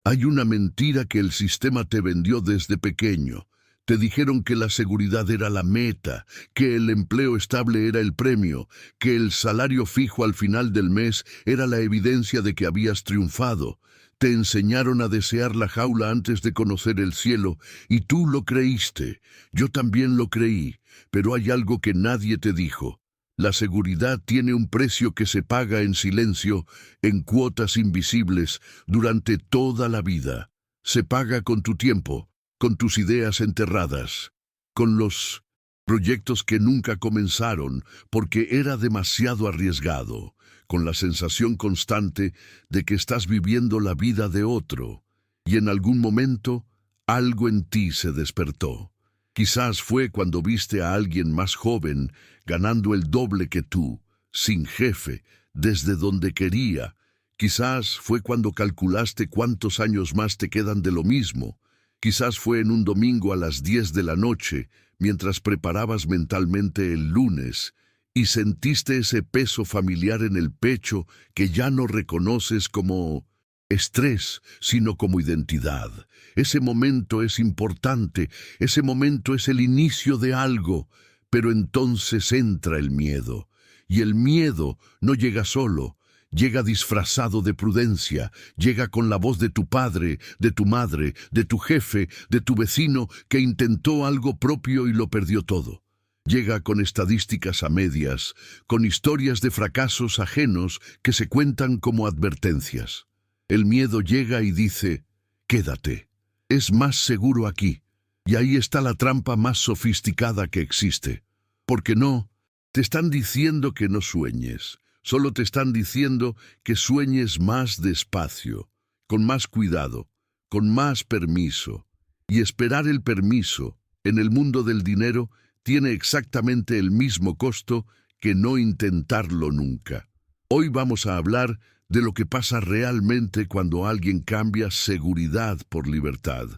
Hay una mentira que el sistema te vendió desde pequeño. Te dijeron que la seguridad era la meta, que el empleo estable era el premio, que el salario fijo al final del mes era la evidencia de que habías triunfado. Te enseñaron a desear la jaula antes de conocer el cielo, y tú lo creíste. Yo también lo creí, pero hay algo que nadie te dijo. La seguridad tiene un precio que se paga en silencio, en cuotas invisibles, durante toda la vida. Se paga con tu tiempo, con tus ideas enterradas, con los proyectos que nunca comenzaron porque era demasiado arriesgado, con la sensación constante de que estás viviendo la vida de otro, y en algún momento algo en ti se despertó. Quizás fue cuando viste a alguien más joven ganando el doble que tú, sin jefe, desde donde quería. Quizás fue cuando calculaste cuántos años más te quedan de lo mismo. Quizás fue en un domingo a las 10 de la noche, mientras preparabas mentalmente el lunes, y sentiste ese peso familiar en el pecho que ya no reconoces como estrés, sino como identidad. Ese momento es importante, ese momento es el inicio de algo, pero entonces entra el miedo. Y el miedo no llega solo, llega disfrazado de prudencia, llega con la voz de tu padre, de tu madre, de tu jefe, de tu vecino que intentó algo propio y lo perdió todo. Llega con estadísticas a medias, con historias de fracasos ajenos que se cuentan como advertencias. El miedo llega y dice, quédate, es más seguro aquí. Y ahí está la trampa más sofisticada que existe. Porque no, te están diciendo que no sueñes. Solo te están diciendo que sueñes más despacio, con más cuidado, con más permiso. Y esperar el permiso, en el mundo del dinero, tiene exactamente el mismo costo que no intentarlo nunca. Hoy vamos a hablar de lo que pasa realmente cuando alguien cambia seguridad por libertad.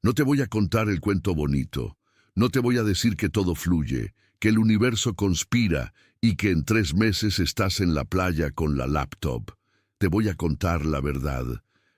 No te voy a contar el cuento bonito. No te voy a decir que todo fluye, que el universo conspira y que en 3 meses estás en la playa con la laptop. Te voy a contar la verdad,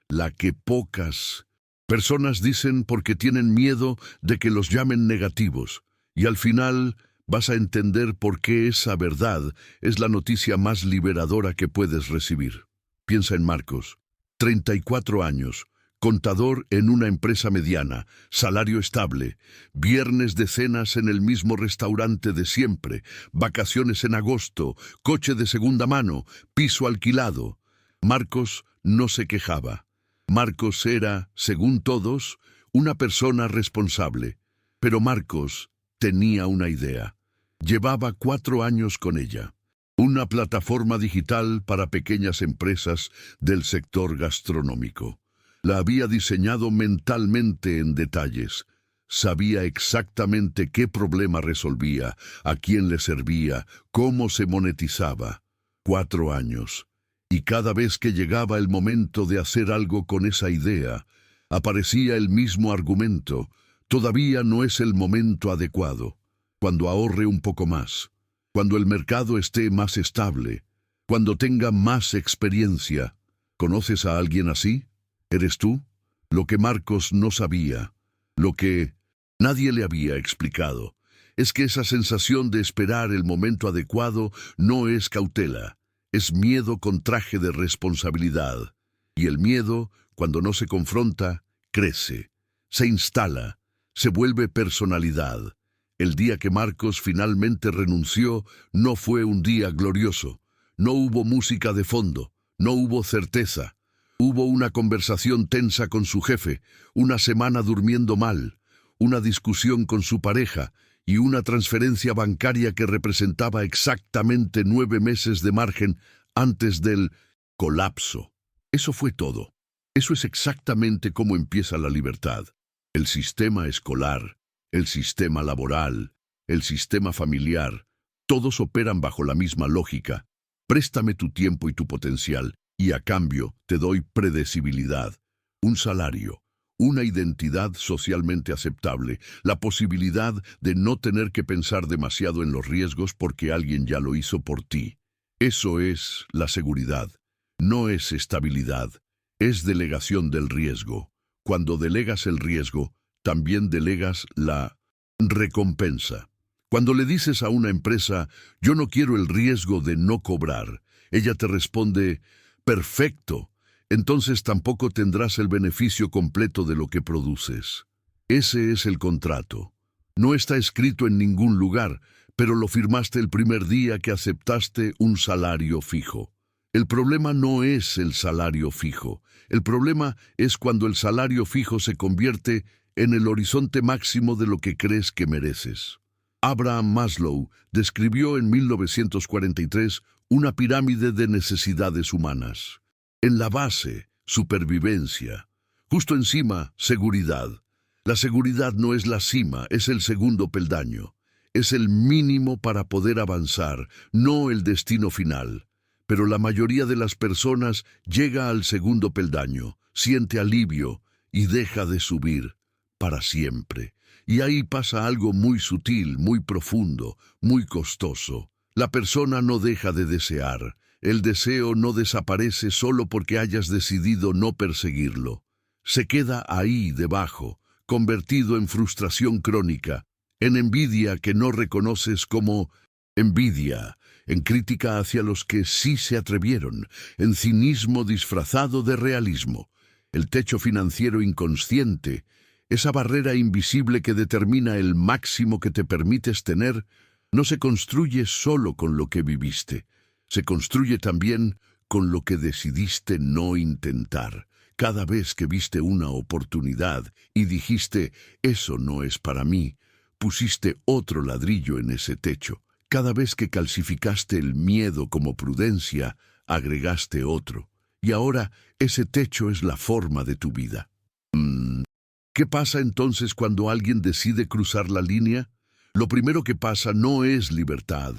la que pocas personas dicen porque tienen miedo de que los llamen negativos. Y al final vas a entender por qué esa verdad es la noticia más liberadora que puedes recibir. Piensa en Marcos, 34 años, contador en una empresa mediana, salario estable, viernes de cenas en el mismo restaurante de siempre, vacaciones en agosto, coche de segunda mano, piso alquilado. Marcos no se quejaba. Marcos era, según todos, una persona responsable. Pero Marcos tenía una idea. Llevaba 4 años con ella. Una plataforma digital para pequeñas empresas del sector gastronómico. La había diseñado mentalmente en detalles. Sabía exactamente qué problema resolvía, a quién le servía, cómo se monetizaba. 4 años. Y cada vez que llegaba el momento de hacer algo con esa idea, aparecía el mismo argumento. Todavía no es el momento adecuado. Cuando ahorre un poco más. Cuando el mercado esté más estable, cuando tenga más experiencia. ¿Conoces a alguien así? ¿Eres tú? Lo que Marcos no sabía, lo que nadie le había explicado, es que esa sensación de esperar el momento adecuado no es cautela, es miedo con traje de responsabilidad. Y el miedo, cuando no se confronta, crece, se instala, se vuelve personalidad. El día que Marcos finalmente renunció no fue un día glorioso. No hubo música de fondo, no hubo certeza. Hubo una conversación tensa con su jefe, una semana durmiendo mal, una discusión con su pareja y una transferencia bancaria que representaba exactamente 9 meses de margen antes del colapso. Eso fue todo. Eso es exactamente cómo empieza la libertad. El sistema escolar, el sistema laboral, el sistema familiar, todos operan bajo la misma lógica. Préstame tu tiempo y tu potencial, y a cambio te doy predecibilidad, un salario, una identidad socialmente aceptable, la posibilidad de no tener que pensar demasiado en los riesgos porque alguien ya lo hizo por ti. Eso es la seguridad, no es estabilidad, es delegación del riesgo. Cuando delegas el riesgo, también delegas la recompensa. Cuando le dices a una empresa, yo no quiero el riesgo de no cobrar, ella te responde, perfecto, entonces tampoco tendrás el beneficio completo de lo que produces. Ese es el contrato. No está escrito en ningún lugar, pero lo firmaste el primer día que aceptaste un salario fijo. El problema no es el salario fijo. El problema es cuando el salario fijo se convierte en el horizonte máximo de lo que crees que mereces. Abraham Maslow describió en 1943 una pirámide de necesidades humanas. En la base, supervivencia. Justo encima, seguridad. La seguridad no es la cima, es el segundo peldaño. Es el mínimo para poder avanzar, no el destino final. Pero la mayoría de las personas llega al segundo peldaño, siente alivio y deja de subir para siempre. Y ahí pasa algo muy sutil, muy profundo, muy costoso. La persona no deja de desear. El deseo no desaparece solo porque hayas decidido no perseguirlo. Se queda ahí debajo, convertido en frustración crónica, en envidia que no reconoces como envidia, en crítica hacia los que sí se atrevieron, en cinismo disfrazado de realismo. El techo financiero inconsciente, esa barrera invisible que determina el máximo que te permites tener, no se construye solo con lo que viviste, se construye también con lo que decidiste no intentar. Cada vez que viste una oportunidad y dijiste, eso no es para mí, pusiste otro ladrillo en ese techo. Cada vez que calcificaste el miedo como prudencia, agregaste otro. Y ahora ese techo es la forma de tu vida. ¿Qué pasa entonces cuando alguien decide cruzar la línea? Lo primero que pasa no es libertad,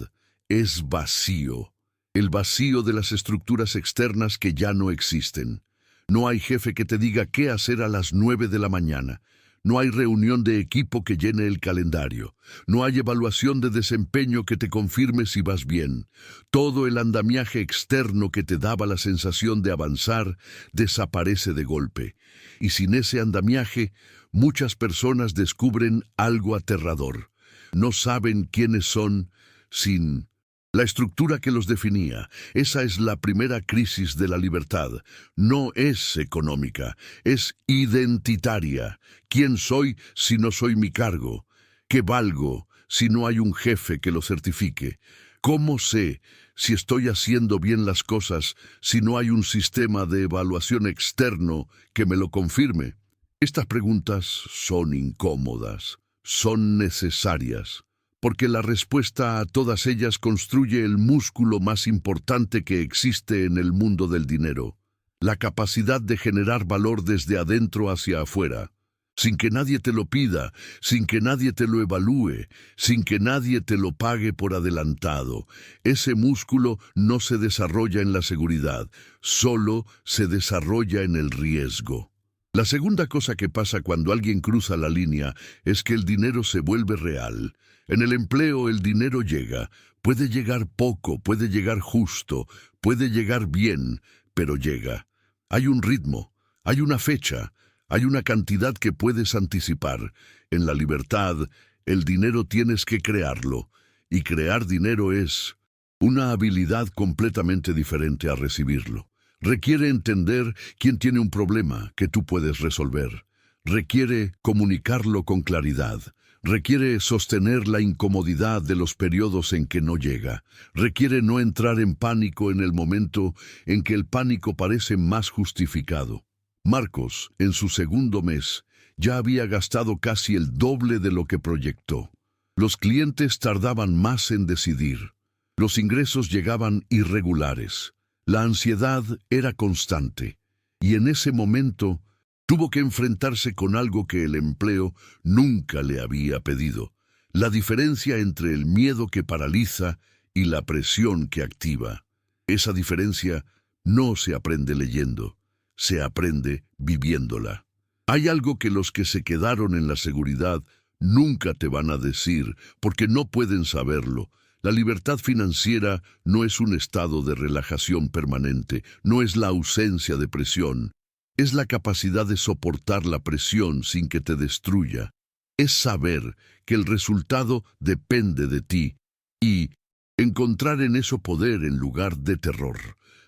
es vacío. El vacío de las estructuras externas que ya no existen. No hay jefe que te diga qué hacer a las 9 de la mañana. No hay reunión de equipo que llene el calendario. No hay evaluación de desempeño que te confirme si vas bien. Todo el andamiaje externo que te daba la sensación de avanzar desaparece de golpe. Y sin ese andamiaje, muchas personas descubren algo aterrador. No saben quiénes son sin la estructura que los definía. Esa es la primera crisis de la libertad. No es económica, es identitaria. ¿Quién soy si no soy mi cargo? ¿Qué valgo si no hay un jefe que lo certifique? ¿Cómo sé si estoy haciendo bien las cosas si no hay un sistema de evaluación externo que me lo confirme? Estas preguntas son incómodas, son necesarias, porque la respuesta a todas ellas construye el músculo más importante que existe en el mundo del dinero, la capacidad de generar valor desde adentro hacia afuera, sin que nadie te lo pida, sin que nadie te lo evalúe, sin que nadie te lo pague por adelantado. Ese músculo no se desarrolla en la seguridad, solo se desarrolla en el riesgo. La segunda cosa que pasa cuando alguien cruza la línea es que el dinero se vuelve real. En el empleo el dinero llega. Puede llegar poco, puede llegar justo, puede llegar bien, pero llega. Hay un ritmo, hay una fecha, hay una cantidad que puedes anticipar. En la libertad, el dinero tienes que crearlo, y crear dinero es una habilidad completamente diferente a recibirlo. Requiere entender quién tiene un problema que tú puedes resolver. Requiere comunicarlo con claridad. Requiere sostener la incomodidad de los periodos en que no llega. Requiere no entrar en pánico en el momento en que el pánico parece más justificado. Marcos, en su segundo mes, ya había gastado casi el doble de lo que proyectó. Los clientes tardaban más en decidir. Los ingresos llegaban irregulares. La ansiedad era constante, y en ese momento tuvo que enfrentarse con algo que el empleo nunca le había pedido: la diferencia entre el miedo que paraliza y la presión que activa. Esa diferencia no se aprende leyendo, se aprende viviéndola. Hay algo que los que se quedaron en la seguridad nunca te van a decir, porque no pueden saberlo. La libertad financiera no es un estado de relajación permanente, no es la ausencia de presión, Es la capacidad de soportar la presión sin que te destruya. Es saber que el resultado depende de ti y encontrar en eso poder en lugar de terror.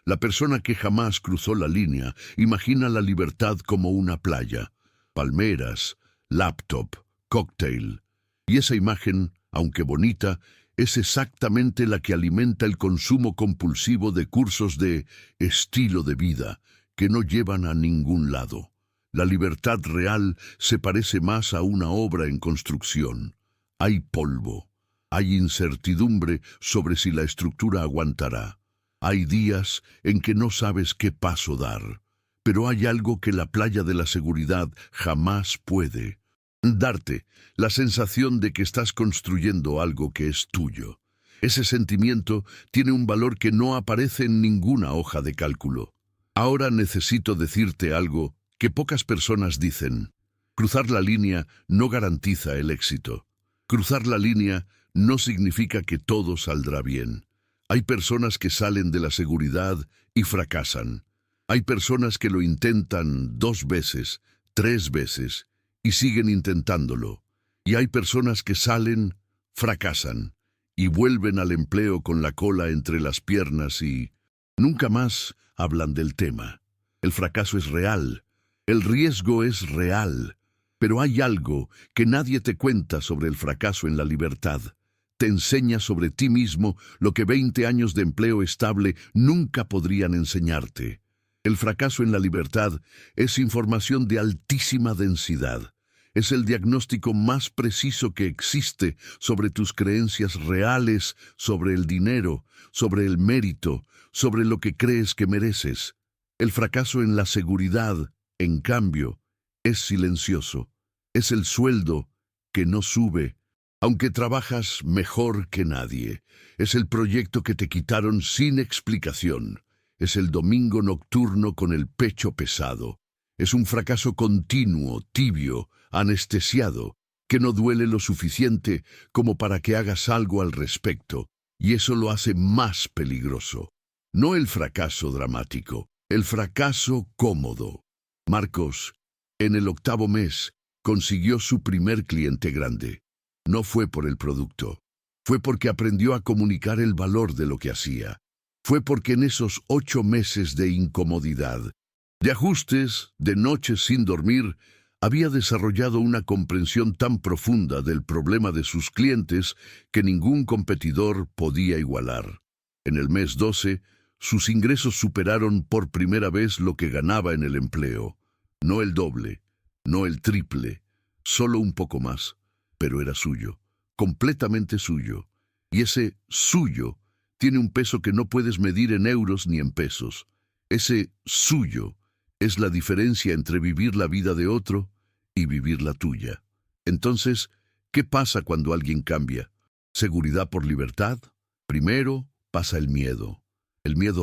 La persona que jamás cruzó la línea imagina la libertad como una playa, palmeras, laptop, cóctel. Y esa imagen, aunque bonita, es exactamente la que alimenta el consumo compulsivo de cursos de estilo de vida que no llevan a ningún lado. La libertad real se parece más a una obra en construcción. Hay polvo, hay incertidumbre sobre si la estructura aguantará. Hay días en que no sabes qué paso dar, pero hay algo que la playa de la seguridad jamás puede darte, la sensación de que estás construyendo algo que es tuyo. Ese sentimiento tiene un valor que no aparece en ninguna hoja de cálculo. Ahora necesito decirte algo que pocas personas dicen. Cruzar la línea no garantiza el éxito. Cruzar la línea no significa que todo saldrá bien. Hay personas que salen de la seguridad y fracasan. Hay personas que lo intentan 2 veces, 3 veces, y siguen intentándolo. Y hay personas que salen, fracasan, y vuelven al empleo con la cola entre las piernas y nunca más hablan del tema. El fracaso es real, el riesgo es real, pero hay algo que nadie te cuenta sobre el fracaso en la libertad. Te enseña sobre ti mismo lo que 20 años de empleo estable nunca podrían enseñarte. El fracaso en la libertad es información de altísima densidad. Es el diagnóstico más preciso que existe sobre tus creencias reales, sobre el dinero, sobre el mérito, sobre lo que crees que mereces. El fracaso en la seguridad, en cambio, es silencioso. Es el sueldo que no sube, aunque trabajas mejor que nadie. Es el proyecto que te quitaron sin explicación. Es el domingo nocturno con el pecho pesado. Es un fracaso continuo, tibio, anestesiado, que no duele lo suficiente como para que hagas algo al respecto, y eso lo hace más peligroso. No el fracaso dramático, el fracaso cómodo. Marcos, en el 8º mes, consiguió su primer cliente grande. No fue por el producto, fue porque aprendió a comunicar el valor de lo que hacía. Fue porque en esos 8 meses de incomodidad, de ajustes, de noches sin dormir, había desarrollado una comprensión tan profunda del problema de sus clientes que ningún competidor podía igualar. En el mes 12, sus ingresos superaron por primera vez lo que ganaba en el empleo. No el doble, no el triple, solo un poco más, pero era suyo, completamente suyo. Y ese suyo tiene un peso que no puedes medir en euros ni en pesos. Ese suyo es la diferencia entre vivir la vida de otro y vivir la tuya. Entonces, ¿qué pasa cuando alguien cambia? ¿Seguridad por libertad? Primero pasa el miedo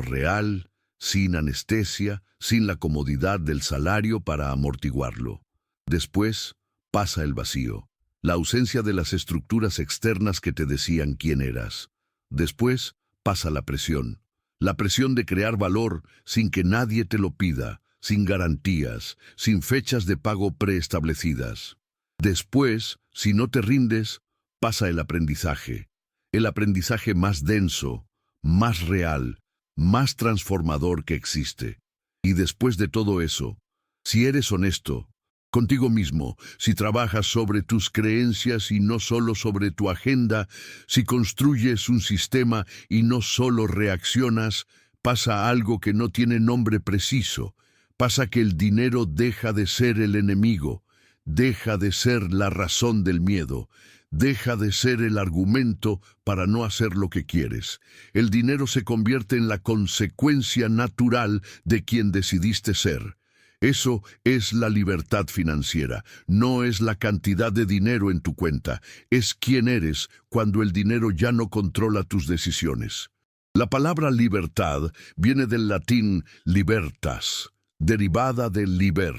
real, sin anestesia, sin la comodidad del salario para amortiguarlo. Después pasa el vacío, la ausencia de las estructuras externas que te decían quién eras. Después pasa la presión de crear valor sin que nadie te lo pida, sin garantías, sin fechas de pago preestablecidas. Después, si no te rindes, pasa el aprendizaje más denso, más real, más transformador que existe. Y después de todo eso, si eres honesto contigo mismo, si trabajas sobre tus creencias y no solo sobre tu agenda, si construyes un sistema y no solo reaccionas, pasa algo que no tiene nombre preciso. Pasa que el dinero deja de ser el enemigo, deja de ser la razón del miedo, deja de ser el argumento para no hacer lo que quieres. El dinero se convierte en la consecuencia natural de quien decidiste ser. Eso es la libertad financiera. No es la cantidad de dinero en tu cuenta, es quién eres cuando el dinero ya no controla tus decisiones. La palabra libertad viene del latín libertas, derivada de liber,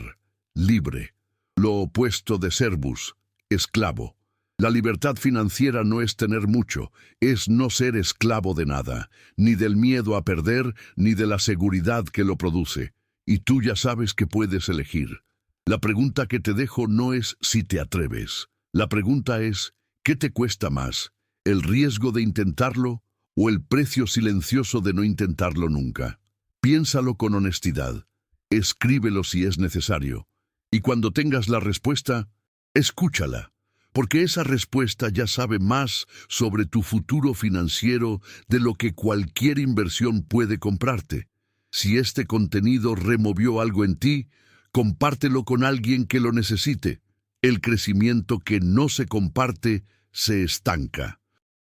libre, lo opuesto de servus, esclavo. La libertad financiera no es tener mucho, es no ser esclavo de nada, ni del miedo a perder, ni de la seguridad que lo produce. y tú ya sabes que puedes elegir. La pregunta que te dejo no es si te atreves. La pregunta es, ¿qué te cuesta más? ¿El riesgo de intentarlo o el precio silencioso de no intentarlo nunca? Piénsalo con honestidad. Escríbelo si es necesario. Y cuando tengas la respuesta, escúchala, porque esa respuesta ya sabe más sobre tu futuro financiero de lo que cualquier inversión puede comprarte. Si este contenido removió algo en ti, compártelo con alguien que lo necesite. El crecimiento que no se comparte se estanca.